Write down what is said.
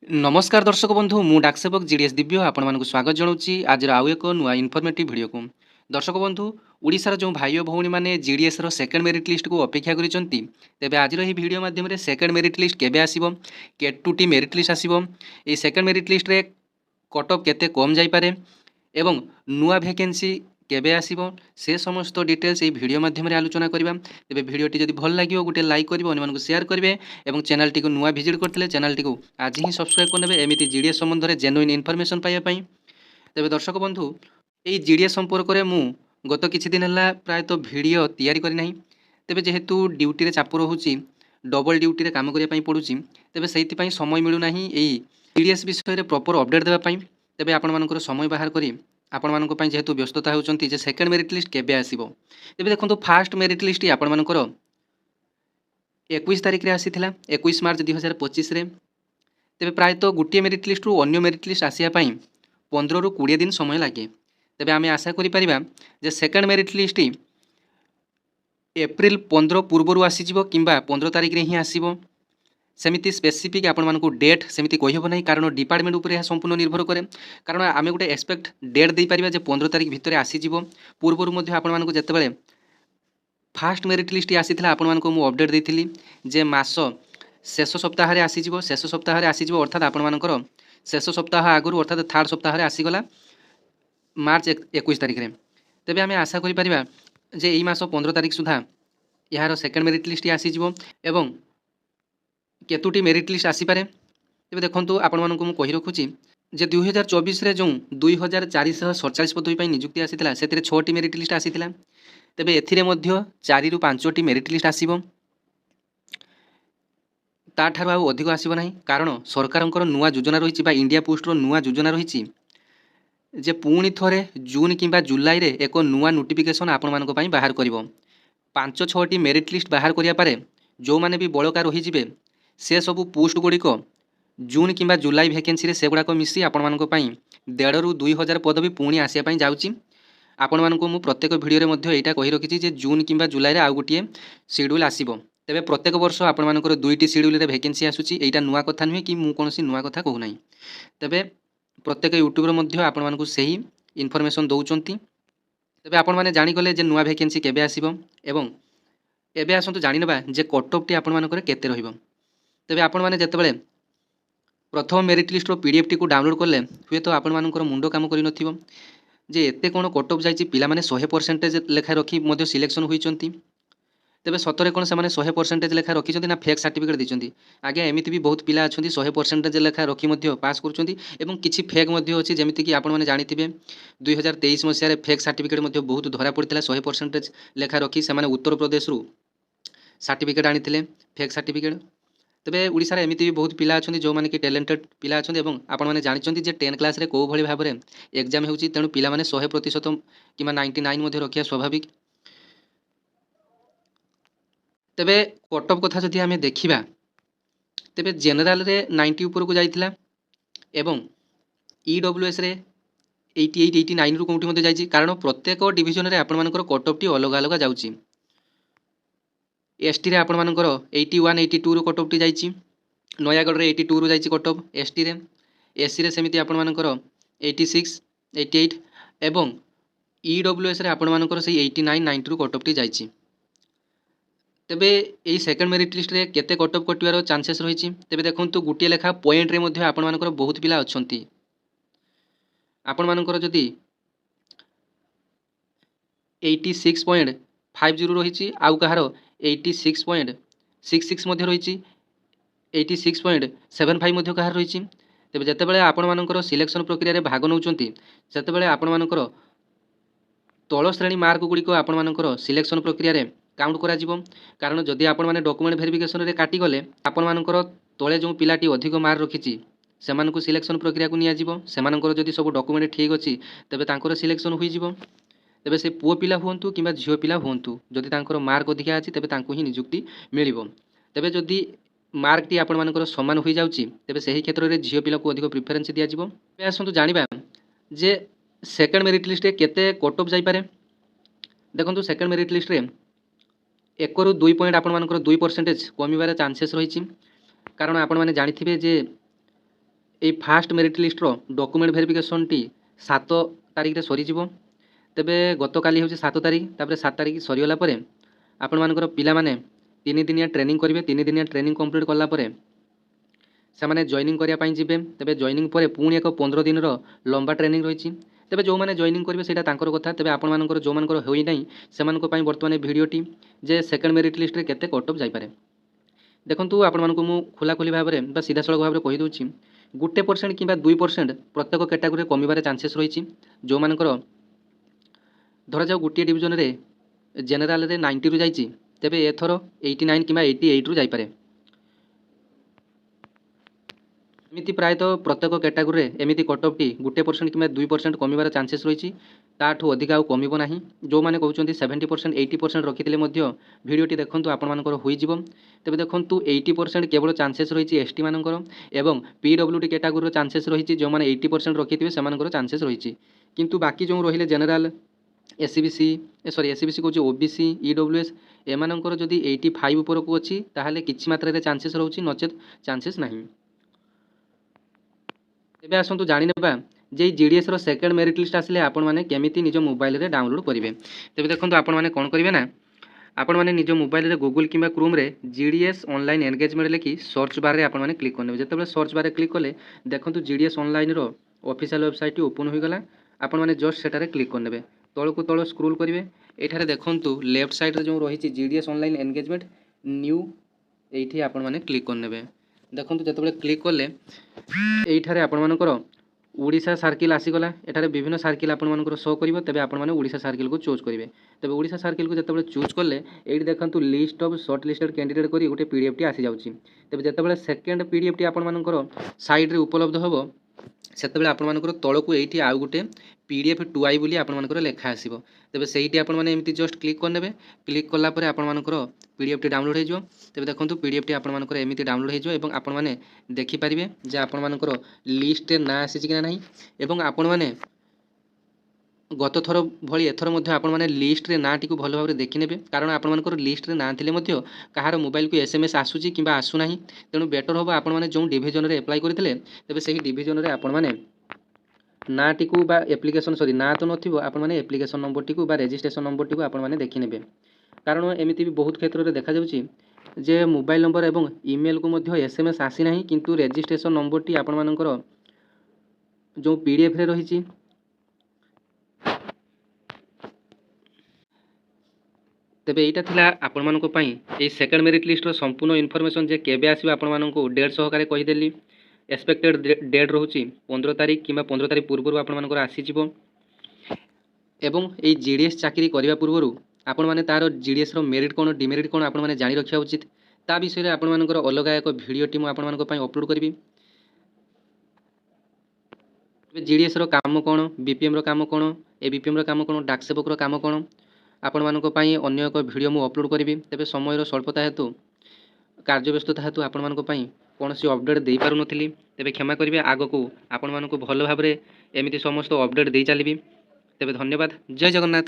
नमस्कार दर्शक बंधु मु डाकसेवक जीडीएस दिव्य आपण मानक स्वागत जनाऊँगी आज आउ एक नुआ इनफर्मेटिव वीडियो को दर्शक बंधु ओडिशार जो भाई और भौणी मैंने जीडीएस रो सेकंड मेरिट लिस्ट को अपेक्षा करिसंती तेबे आज ही वीडियो माध्यम सेकंड मेरिट लिस्ट केबे आसीबो केटुटी मेरिट लिस्ट आसीबो ए सेकंड मेरिट लिस्ट रे कट ऑफ केते कम जाई पारे एवं नुआ वैकेंसी केबे आसीबो से समस्त डिटेल्स ये वीडियो माध्यम आलोचना करबा तेबे वीडियोटी जदि भल लागियो गोटे लाइक करिवो अन्य मानकु शेयर करिवे एवं चैनल टी को नुआ विजिट करथिले चैनल टी को आज ही सब्सक्राइब करनेबे एमिति जीडीएस संबंध रे जेन्युइन इनफॉरमेशन पाइबा पई तेबे दर्शक बंधु एई जीडीएस संपर्क रे मु गत किछि दिन हला प्राय तो वीडियो तयारी करि नाही तेबे जेहेतु ड्यूटी रे चाप रहुची डबल ड्यूटी रे काम करिया पई पडुची तेबे सेति पई समय मिलु नाही एई जीडीएस विषय रे प्रॉपर अपडेट देबा पई तेबे आपण मानकर समय बाहर करी आपण मानक पई जेहेतु व्यस्तता होउचंती जे सेकंड मेरिट लिस्ट केबे आसीबो तेबे देखंतु फास्ट मेरिट लिस्ट आपण मानकर 21 तारिख रे आसीथिला 21 मार्च 2025 रे तेबे प्राय तो गुटिए मेरिट लिस्ट रु अन्य मेरिट लिस्ट आसिया पई 15 रु 20 दिन समय लागे तेबे आमे आशा करि परिबा जे सेकंड मेरिट लिस्ट एप्रिल 15 पूर्व आसीजिवो किंबा 15 तारिख रे ही आसीबो सेमिति स्पेसिफिक आपण मानकु डेट सेमिति कहि होबो नै कारण डिपार्टमेंट ऊपर यह संपूर्ण निर्भर करे कारण आमे गुटे एक्सपेक्ट डेट दे परिबा जे 15 तारिख भितरे आसीजिवो पूर्वरु मध्ये आपण मानकु जेतेबेले फास्ट मेरिट लिस्ट आसीथिला आपण मानकु मु अपडेट देथिली जे मास शेष सप्ताह रे आसीजिवो शेष सप्ताह रे आसीजिवो अर्थात आपण मानकर शेष सप्ताह आगुरु अर्थात थर्ड सप्ताह रे आसीगला मार्च 21 तारिख रे तेबे आमे आशा करि परिबा जे एई मास 15 तारिख सुधा यार सेकंड मेरिट लिस्ट आसीजिवो एवं केतुटी मेरिट लिस्ट आसीपारे तेज देखो आपण मानक मु कहि रखुची जे 2024 रे जो 2447 पदवी नियुक्ति आसीथिला सेतिरे 6टी मेरिट लिस्ट आसीथिला तेबे एथिरे मध्य 4 रु 5टी मेरिट लिस्ट आसीबो ता ठारो आ अधिक आसीबो नाही कारण सरकारंकर नुआ योजना रहिछि बा इंडिया पोस्ट रो नुआ योजना रहिछि जे पुणी थरे जून किंबा जुलाई रे एक नुआ नोटिफिकेशन आपण मानक पई बाहर करिवो 5-6टी मेरिट लिस्ट बाहर करिया पारे जो माने भी बळका रहि जिवे से सबू पोस्ट गुड़िक जून किंबा जुलाई वैकेंसी रे से गुड़ाक मिसी आपण मानक पई 1.5 रु 2000 पद भी पुणी आसिया पई जाउची आपण मानक मु प्रत्येक वीडियो रे मध्ये एटा कहि रखिछि जे जून किंबा जुलाई रे आ गुटिए शेड्यूल आसीबो तेबे प्रत्येक वर्ष आपण मानकर दुईटी शेड्यूल रे वैकेंसी आसुची एटा नुआ कथा नुहे कि मु कोनोसी नुआ कथा कहू नाही तेबे प्रत्येक यूट्यूब रे मध्ये आपण मानक सही इनफॉरमेशन दउचंती तेबे आपण माने जानि गले जे नुआ वैकेंसी केबे आसीबो एवं एबे आसंतु जानि नेबा जे कट ऑफ टी आपण मानकर केते रहिबो तेबे आपण माने जेतेबेले प्रथम मेरिट लिस्ट रो पीडीएफ टी को डाउनलोड करले हुए तो आपण मानकर मुंडो काम करि नथिबो जे एते कोन कट ऑफ जाईची पिला माने 100% लेखा रखी मध्ये सिलेक्शन होईचंती तेबे सतरे कोन से माने 100% लेखा रखिचंती ना फेक सर्टिफिकेट दिचंती आगे एमिति भी बहुत पिला अछंती 100% लेखा रखी मध्ये पास करूचंती एवं किछि फेक मध्ये अछि जेमिति कि आपण माने जानिथिबे 2023 मसिया रे फेक सर्टिफिकेट मध्ये बहुत धरा पड़ितला 100% लेखा रखी से माने उत्तर प्रदेश रु सर्टिफिकेट आनिथिले फेक सर्टिफिकेट तेबे ओडिसा रे एमिति भी बहुत पिला अछंती जो माने कि टैलेंटेड पिला अछंती एवं आपण माने जानिचंती जे 10 क्लास रे को भली भाबरे एग्जाम हेउची तेनु पिला माने 100% किमा 99 मध्ये रखिया स्वाभाविक तेबे कट ऑफ कथा जदि हमें देखिबा तेबे जनरल रे 90 ऊपर को जाइथिला एवं ईडब्ल्यूएस रे 88 89 रु कोंटी मध्ये जाइची कारण प्रत्येक डिवीजन रे आपण मानकर कट ऑफ टी अलग अलग जाउची एसटी रे आपण मानकर 81 82 रु कट ऑफ टी जाइची नयागढ़ रे 82 रु जाइची कट ऑफ एसटी रे एससी रे सेमिति आपण मानकर 86 88 एवं ईडब्ल्यूएस रे आपण मानकर से 89 90 रु कट ऑफ टी जाइची तेबे एई सेकंड मेरिट लिस्ट रे केते कट ऑफ कटिवार चांसेस रहिची तेबे देखंतु गुटिए लेखा पॉइंट रे मध्ये आपण मानकर बहुत पिला अछंती आपण मानकर जदी 86.50 रहिची आउ कहार 86.66 मध्ये रहिची 86.75 मध्ये कहार रहिची तेबे जतेबेले आपण मानकर सिलेक्शन प्रक्रिया रे भाग नउचंती सेतेबेले आपण मानकर तल श्रेणी मार्क गुड़िक आपण मानकर सिलेक्शन प्रक्रिया रे काउंट करा जिवो कारण जदि आपण माने डॉक्यूमेंट वेरिफिकेशन रे काटी गले आपण मानकर तळे जो पिलाटी अधिक मार्क रखिची सेमानकु सिलेक्शन प्रक्रिया को निया जिवो सेमानकर जदि सब डॉक्यूमेंट ठीक अछि तबे तांकर सिलेक्शन होई जिवो तेबे से पुओ पिला हुंतु किंबा झियो पिला हुंतु जदि तांकर मार्क अधिका अछि तबे तांको ही नियुक्ति मिलिबो तेबे जदि मार्क टी आपण मानकर समान होई जाउची तेबे सही क्षेत्र रे झियो पिला को अधिक प्रेफरेंस दिया जिवो बे आसंतु जानिबा जे सेकंड मेरिट लिस्ट रे केते कट ऑफ जाई पारे देखंतु सेकंड मेरिट लिस्ट रे 1 रु 2 पॉइंट आपण मानकर 2% कमिबार चांसेस रहिची कारण आपण माने जानिथिबे जे এই ফার্স্ট মেরিট লিষ্টর ডকুমেন্ট ভেরিফিকেସনটি 7 ତାରିଖରେ ସରିଯିବ। ତେବେ ଗତକାଲି ହେଉଛି 7 ତାରିଖ, ତାପରେ 7 ତାରିଖ ସରିଗଲା ପରେ ଆପଣମାନଙ୍କର ପିଲାମାନେ 3 ଦିନିଆ ଟ୍ରେନିଂ କରିବେ। 3 ଦିନିଆ ଟ୍ରେନିଂ କମ୍ପ୍ଲିଟ୍ କଲା ପରେ ସେମାନେ ଜଏନିଂ କରିବା ପାଇଁ ଯିବେ। ତେବେ ଜଏନିଂ ପରେ ପୁଣି ଏକ 15 ଦିନର ଲମ୍ବା ଟ୍ରେନିଂ ରହିଛି। ତେବେ ଯେଉଁମାନେ ଜଏନିଂ କରିବେ ସେଇଟା ତାଙ୍କର କଥା। ତେବେ ଆପଣମାନଙ୍କର ଯେଉଁମାନଙ୍କର ହୋଇନାହିଁ ସେମାନଙ୍କ ପାଇଁ ବର୍ତ୍ତମାନ ଏ ଭିଡ଼ିଓଟି ଯେ ସେକେଣ୍ଡ ମେରିଟ୍ ଲିଷ୍ଟରେ କେତେ କଟ୍ ଅଫ୍ ଯାଇପାରେ। ଦେଖନ୍ତୁ ଆପଣମାନଙ୍କୁ ମୁଁ ଖୋଲାଖୋଲି ଭାବରେ ବା ସିଧାସଳଖ ଭାବରେ କହିଦେଉଛି, 1% କିମ୍ବା 2% ପ୍ରତ୍ୟେକ କ୍ୟାଟାଗୋରୀରେ କମିବାର ଚାନ୍ସେସ୍ ରହିଛି। ଯେଉଁମାନଙ୍କର ଧରାଯାଉ ଗୋଟିଏ ଡିଭିଜନରେ ଜେନେରାଲରେ 90ରୁ ଯାଇଛି, ତେବେ ଏଥର 89 କିମ୍ବା 88ରୁ ଯାଇପାରେ। ଏମିତି ପ୍ରାୟତଃ ପ୍ରତ୍ୟେକ କ୍ୟାଟାଗୋରୀରେ ଏମିତି କଟ୍ ଅଫ୍ଟି 1% କିମ୍ବା 2% କମିବାର ଚାନ୍ସେସ୍ ରହିଛି। ତାଠୁ ଅଧିକ ଆଉ କମିବ ନାହିଁ। ଯେଉଁମାନେ କହୁଛନ୍ତି 70% 80% ରଖିଥିଲେ ମଧ୍ୟ ଭିଡ଼ିଓଟି ଦେଖନ୍ତୁ, ଆପଣମାନଙ୍କର ହୋଇଯିବ। ତେବେ ଦେଖନ୍ତୁ 80% କେବଳ ଚାନ୍ସେସ୍ ରହିଛି ଏସ୍ଟି ମାନଙ୍କର ଏବଂ PWD କ୍ୟାଟାଗୋରୀର ଚାନ୍ସେସ୍ ରହିଛି। ଯେଉଁମାନେ 80% ରଖିଥିବେ ସେମାନଙ୍କର ଚାନ୍ସେସ୍ ରହିଛି। କିନ୍ତୁ ବାକି ଯେଉଁ ରହିଲେ ଜେନେରାଲ, SCBC କହୁଛି OBC, EWS, ଏମାନଙ୍କର ଯଦି 85 ଉପରକୁ ଅଛି ତାହେଲେ କିଛି ମାତ୍ରାରେ ଚାନ୍ସେସ୍ ରହୁଛି, ନଚେତ୍ ଚାନ୍ସେସ୍ ନାହିଁ। ଏବେ ଆସନ୍ତୁ ଜାଣିନେବା ଯେ GDSର ସେକେଣ୍ଡ ମେରିଟ୍ ଲିଷ୍ଟ ଆସିଲେ ଆପଣମାନେ କେମିତି ନିଜ ମୋବାଇଲରେ ଡାଉନଲୋଡ଼ କରିବେ। ତେବେ ଦେଖନ୍ତୁ ଆପଣମାନେ କ'ଣ କରିବେ ନା, ଆପଣମାନେ ନିଜ ମୋବାଇଲରେ ଗୁଗଲ କିମ୍ବା କ୍ରୋମରେ GDS ଅନଲାଇନ୍ ଏନଗେଜମେଣ୍ଟ ଲେଖି ସର୍ଚ୍ଚ ବାରରେ ଆପଣମାନେ କ୍ଲିକ୍ କରିନେବେ। ଯେତେବେଳେ ସର୍ଚ୍ଚ ବାରରେ କ୍ଲିକ୍ କଲେ ଦେଖନ୍ତୁ GDS ଅନଲାଇନ୍ର ଅଫିସିଆଲ ୱେବସାଇଟ୍ଟି ଓପନ୍ ହୋଇଗଲା। ଆପଣମାନେ ଜଷ୍ଟ ସେଠାରେ କ୍ଲିକ୍ କରିନେବେ। ତଳକୁ ତଳ ସ୍କ୍ରୋଲ୍ କରିବେ। ଏଠାରେ ଦେଖନ୍ତୁ ଲେଫ୍ଟ ସାଇଡ଼୍ରେ ଯେଉଁ ରହିଛି GDS ଅନଲାଇନ୍ ଏନଗେଜମେଣ୍ଟ ନ୍ୟୁ, এইଠି ଆପଣମାନେ କ୍ଲିକ୍ କରିନେବେ। ଦେଖନ୍ତୁ ଯେତେବେଳେ କ୍ଲିକ୍ କଲେ এইଠାରେ ଆପଣମାନଙ୍କର ଓଡ଼ିଶା ସାର୍କିଲ୍ ଆସିଗଲା। ଏଠାରେ ବିଭିନ୍ନ ସାର୍କିଲ୍ ଆପଣମାନଙ୍କର ଶୋ କରିବ। ତେବେ ଆପଣମାନେ ଓଡ଼ିଶା ସାର୍କିଲ୍କୁ ଚୁଜ୍ କରିବେ। ତେବେ ଓଡ଼ିଶା ସାର୍କିଲ୍କୁ ଯେତେବେଳେ ଚୁଜ୍ କଲେ ଏଇଠି ଦେଖନ୍ତୁ list of short listed candidate କରି ଗୋଟେ PDFଟି ଆସିଯାଉଛି। ତେବେ ଯେତେବେଳେ ସେକେଣ୍ଡ PDFଟି ଆପଣମାନଙ୍କର ସାଇଡ଼୍ରେ ଉପଲବ୍ଧ ହେବ ସେତେବେଳେ ଆପଣମାନଙ୍କର ତଳକୁ ଏଇଠି ଆଉ ଗୋଟେ PDF 2i ବୋଲି ଆପଣମାନଙ୍କର ଲେଖା ଆସିବ। ତେବେ ସେଇଠି ଆପଣମାନେ ଏମିତି ଜଷ୍ଟ କ୍ଲିକ୍ କରିନେବେ। କ୍ଲିକ୍ କଲା ପରେ ଆପଣମାନଙ୍କର PDFଟି ଡାଉନଲୋଡ଼ ହୋଇଯିବ। ତେବେ ଦେଖନ୍ତୁ PDFଟି ଆପଣମାନଙ୍କର ଏମିତି ଡାଉନଲୋଡ଼ ହୋଇଯିବ ଏବଂ ଆପଣମାନେ ଦେଖିପାରିବେ ଯେ ଆପଣମାନଙ୍କର ଲିଷ୍ଟରେ ନାଁ ଆସିଛି କି ନାହିଁ। ଏବଂ ଆପଣମାନେ ଗତ ଥର ଭଳି ଏଥର ମଧ୍ୟ ଆପଣମାନେ ଲିଷ୍ଟରେ ନାଁଟିକୁ ଭଲ ଭାବରେ ଦେଖିନେବେ, କାରଣ ଆପଣମାନଙ୍କର ଲିଷ୍ଟରେ ନାଁ ଥିଲେ ମଧ୍ୟ କାହାର ମୋବାଇଲକୁ SMS ଆସୁଛି କିମ୍ବା ଆସୁନାହିଁ। ତେଣୁ ବେଟର ହେବ ଆପଣମାନେ ଯେଉଁ ଡିଭିଜନରେ ଆପ୍ଲାଏ କରିଥିଲେ ତେବେ ସେହି ଡିଭିଜନରେ ଆପଣମାନେ ନାଁଟିକୁ ବା ନାଁ ତ ନଥିବ, ଆପଣମାନେ ଆପ୍ଲିକେସନ୍ ନମ୍ବରଟିକୁ ବା ରେଜିଷ୍ଟ୍ରେସନ୍ ନମ୍ବରଟିକୁ ଆପଣମାନେ ଦେଖିନେବେ। କାରଣ ଏମିତି ବି ବହୁତ କ୍ଷେତ୍ରରେ ଦେଖାଯାଉଛି ଯେ ମୋବାଇଲ ନମ୍ବର ଏବଂ ଇମେଲକୁ ମଧ୍ୟ SMS ଆସିନାହିଁ, କିନ୍ତୁ ରେଜିଷ୍ଟ୍ରେସନ୍ ନମ୍ବରଟି ଆପଣମାନଙ୍କର ଯେଉଁ PDFରେ ରହିଛି। ତେବେ ଏଇଟା ଥିଲା ଆପଣମାନଙ୍କ ପାଇଁ ଏଇ ସେକେଣ୍ଡ ମେରିଟ୍ ଲିଷ୍ଟର ସମ୍ପୂର୍ଣ୍ଣ ଇନଫର୍ମେସନ୍ ଯେ କେବେ ଆସିବ ଆପଣମାନଙ୍କୁ ଡେଟ୍ ସହକାରେ କହିଦେଲି। ଏକ୍ସପେକ୍ଟେଡ୍ ଡେଟ୍ ରହୁଛି 15 ତାରିଖ କିମ୍ବା 15 ତାରିଖ ପୂର୍ବରୁ ଆପଣମାନଙ୍କର ଆସିଯିବ। ଏବଂ ଏଇ GDS ଚାକିରି କରିବା ପୂର୍ବରୁ ଆପଣମାନେ ତା'ର GDSର ମେରିଟ୍ କ'ଣ ଡିମେରିଟ୍ କ'ଣ ଆପଣମାନେ ଜାଣି ରଖିବା ଉଚିତ। ତା ବିଷୟରେ ଆପଣମାନଙ୍କର ଅଲଗା ଏକ ଭିଡ଼ିଓଟି ମୁଁ ଆପଣମାନଙ୍କ ପାଇଁ ଅପଲୋଡ଼ କରିବି। GDSର କାମ କ'ଣ, BPMର କାମ କ'ଣ, ABPMର କାମ କ'ଣ, ଡାକ ସେବକର କାମ କ'ଣ, ଆପଣମାନଙ୍କ ପାଇଁ ଅନ୍ୟ ଏକ ଭିଡ଼ିଓ ମୁଁ ଅପଲୋଡ଼ କରିବି। ତେବେ ସମୟର ସ୍ୱଳ୍ପତା ହେତୁ, କାର୍ଯ୍ୟବ୍ୟସ୍ତତା ହେତୁ ଆପଣମାନଙ୍କ ପାଇଁ କୌଣସି ଅପଡ଼େଟ୍ ଦେଇପାରୁନଥିଲି। ତେବେ କ୍ଷମା କରିବେ, ଆଗକୁ ଆପଣମାନଙ୍କୁ ଭଲ ଭାବରେ ଏମିତି ସମସ୍ତ ଅପଡ଼େଟ୍ ଦେଇ ଚାଲିବି। ତେବେ ଧନ୍ୟବାଦ। ଜୟ ଜଗନ୍ନାଥ।